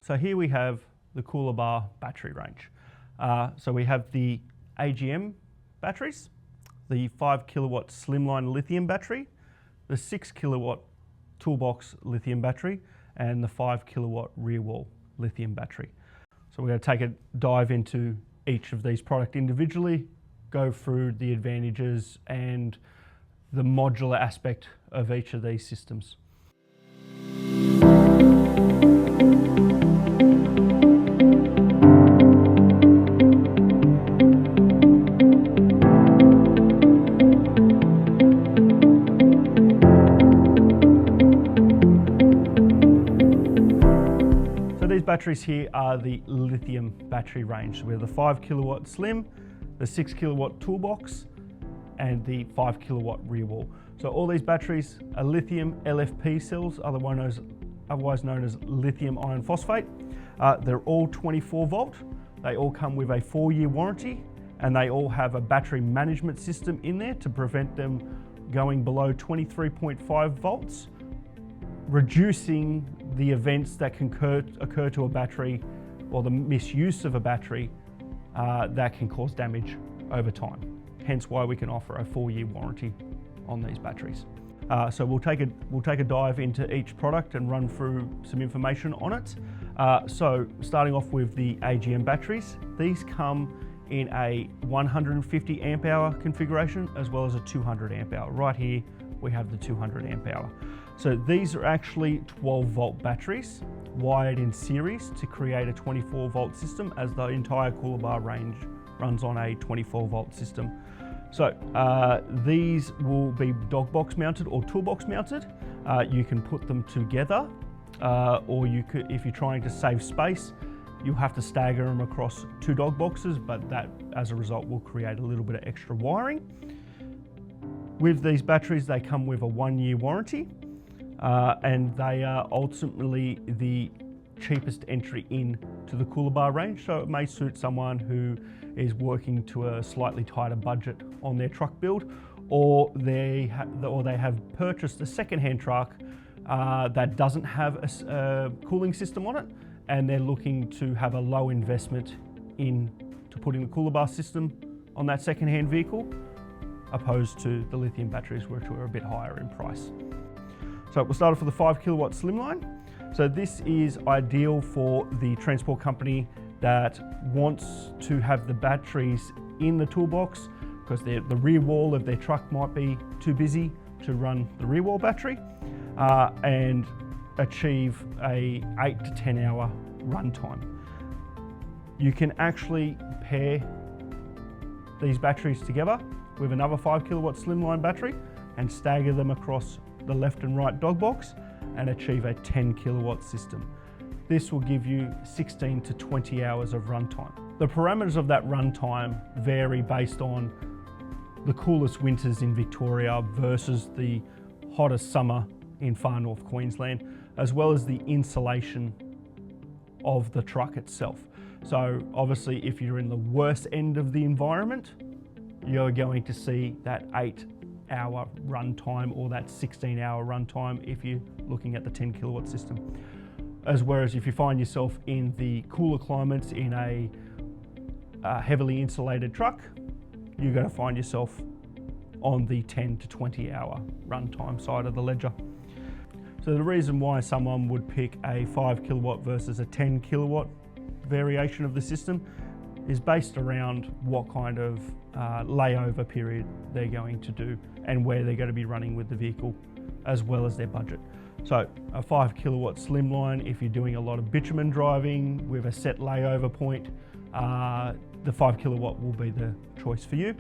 So here we have the Coolabah Battery Range. So we have the AGM batteries, the 5 kilowatt Slimline lithium battery, the 6 kilowatt Toolbox lithium battery, and the 5 kilowatt Rearwall lithium battery. So we're going to take a dive into each of these products individually, go through the advantages and the modular aspect of each of these systems. These batteries here are the lithium battery range. We have the 5 kilowatt Slim, the 6 kilowatt Toolbox, and the 5 kilowatt Rearwall. So all these batteries are lithium LFP cells, otherwise known as lithium iron phosphate. They're all 24 volt. They all come with a 4-year warranty, and they all have a battery management system in there to prevent them going below 23.5 volts, reducing the events that can occur to a battery, or the misuse of a battery that can cause damage over time. Hence why we can offer a 4-year warranty on these batteries. So we'll take a dive into each product and run through some information on it. So starting off with the AGM batteries, these come in a 150 amp hour configuration as well as a 200 amp hour. Right here we have the 200 amp hour. So these are actually 12 volt batteries wired in series to create a 24 volt system, as the entire Coolabah range runs on a 24 volt system. So these will be dog box mounted or toolbox mounted. You can put them together, or you could, if you're trying to save space, you'll have to stagger them across 2 dog boxes, but that as a result will create a little bit of extra wiring. With these batteries, they come with a 1-year warranty. And they are ultimately the cheapest entry in to the Coolabah range, so it may suit someone who is working to a slightly tighter budget on their truck build, or they have purchased a second-hand truck that doesn't have a cooling system on it, and they're looking to have a low investment into putting the Coolabah system on that second-hand vehicle, opposed to the lithium batteries, which are a bit higher in price. So we'll start off with the 5 kilowatt Slimline. So this is ideal for the transport company that wants to have the batteries in the toolbox, because the rear wall of their truck might be too busy to run the rear wall battery, and achieve a 8 to 10 hour runtime. You can actually pair these batteries together with another 5 kilowatt Slimline battery and stagger them across the left and right dog box and achieve a 10 kilowatt system. This will give you 16 to 20 hours of runtime. The parameters of that runtime vary based on the coolest winters in Victoria versus the hottest summer in far north Queensland, as well as the insulation of the truck itself. So obviously if you're in the worst end of the environment, you're going to see that 8-hour runtime or that 16-hour runtime if you're looking at the 10 kilowatt system. Whereas if you find yourself in the cooler climates in a heavily insulated truck, you're going to find yourself on the 10 to 20 hour runtime side of the ledger. So the reason why someone would pick a 5 kilowatt versus a 10 kilowatt variation of the system is based around what kind of layover period they're going to do and where they're going to be running with the vehicle, as well as their budget. So a 5 kilowatt Slimline, if you're doing a lot of bitumen driving with a set layover point, the 5 kilowatt will be the choice for you.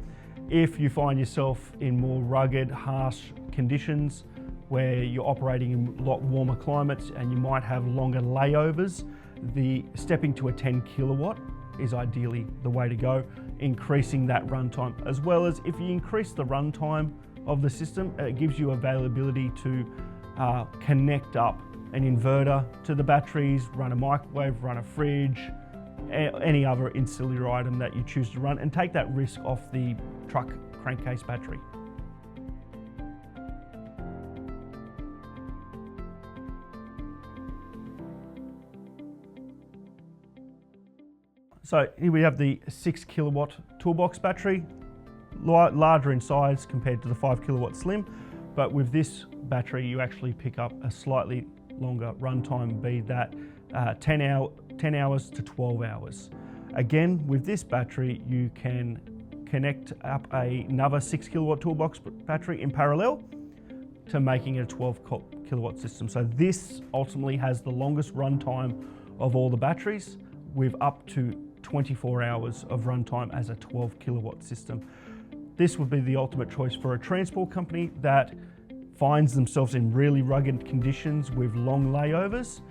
If you find yourself in more rugged, harsh conditions where you're operating in a lot warmer climates and you might have longer layovers, the stepping to a 10 kilowatt is ideally the way to go, increasing that runtime. As well as if you increase the runtime of the system, it gives you availability to connect up an inverter to the batteries, run a microwave, run a fridge, any other ancillary item that you choose to run, and take that risk off the truck crankcase battery. So here we have the 6 kilowatt Toolbox battery, larger in size compared to the 5 kilowatt Slim, but with this battery you actually pick up a slightly longer runtime, be that 10 hours to 12 hours. Again, with this battery you can connect up another 6 kilowatt Toolbox battery in parallel to making it a 12 kilowatt system. So this ultimately has the longest runtime of all the batteries, with up to 24 hours of runtime as a 12 kilowatt system. This would be the ultimate choice for a transport company that finds themselves in really rugged conditions with long layovers,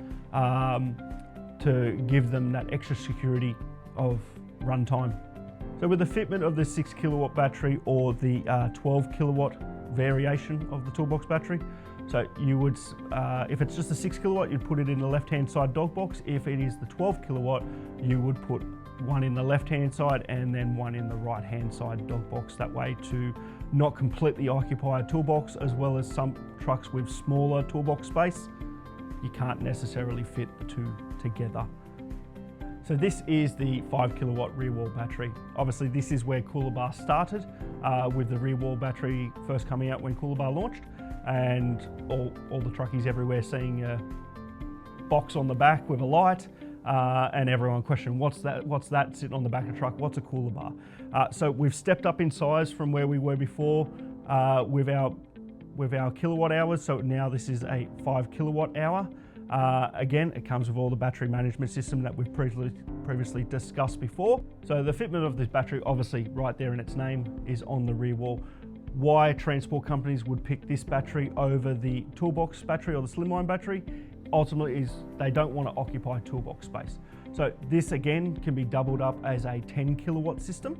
to give them that extra security of runtime. So with the fitment of the 6 kilowatt battery or the 12 kilowatt variation of the Toolbox battery, so you would, if it's just a 6 kilowatt, you'd put it in the left-hand side dog box. If it is the 12 kilowatt, you would put one in the left-hand side and then one in the right-hand side dog box. That way to not completely occupy a toolbox, as well as some trucks with smaller toolbox space, you can't necessarily fit the two together. So this is the 5 kilowatt Rearwall battery. Obviously this is where Coolabah started, with the Rearwall battery first coming out when Coolabah launched, and all the truckies everywhere seeing a box on the back with a light, and everyone questioned, what's that sitting on the back of the truck, what's a Coolabah? So we've stepped up in size from where we were before with our kilowatt hours, so now this is a 5 kilowatt hour. Again, it comes with all the battery management system that we've previously discussed before. So the fitment of this battery, obviously right there in its name, is on the rear wall. Why transport companies would pick this battery over the Toolbox battery or the Slimline battery ultimately is they don't want to occupy toolbox space. So this again can be doubled up as a 10 kilowatt system,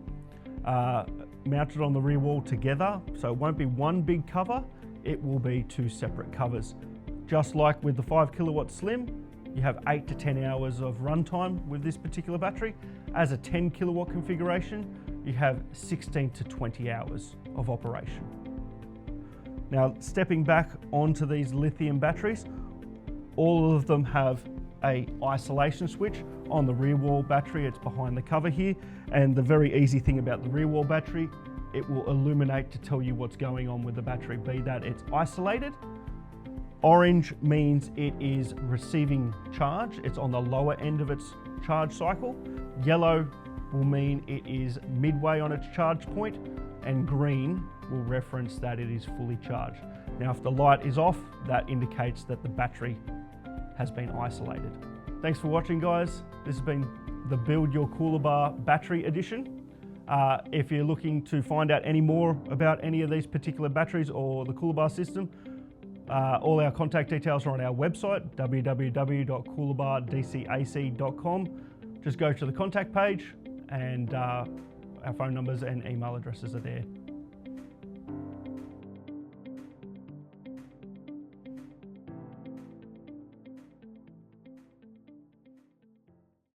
mounted on the rear wall together. So it won't be one big cover, it will be two separate covers. Just like with the 5 kilowatt Slim, you have 8 to 10 hours of runtime with this particular battery. As a 10 kilowatt configuration, you have 16 to 20 hours of operation. Now, stepping back onto these lithium batteries, all of them have a isolation switch. On the rear wall battery, it's behind the cover here. And the very easy thing about the rear wall battery, it will illuminate to tell you what's going on with the battery, be that it's isolated. Orange means it is receiving charge. It's on the lower end of its charge cycle. Yellow will mean it is midway on its charge point, and green will reference that it is fully charged. Now, if the light is off, that indicates that the battery has been isolated. Thanks for watching, guys. This has been the Build Your Coolabah Battery Edition. If you're looking to find out any more about any of these particular batteries or the Coolabah system, all our contact details are on our website, www.coolabahdcac.com. Just go to the contact page, and our phone numbers and email addresses are there.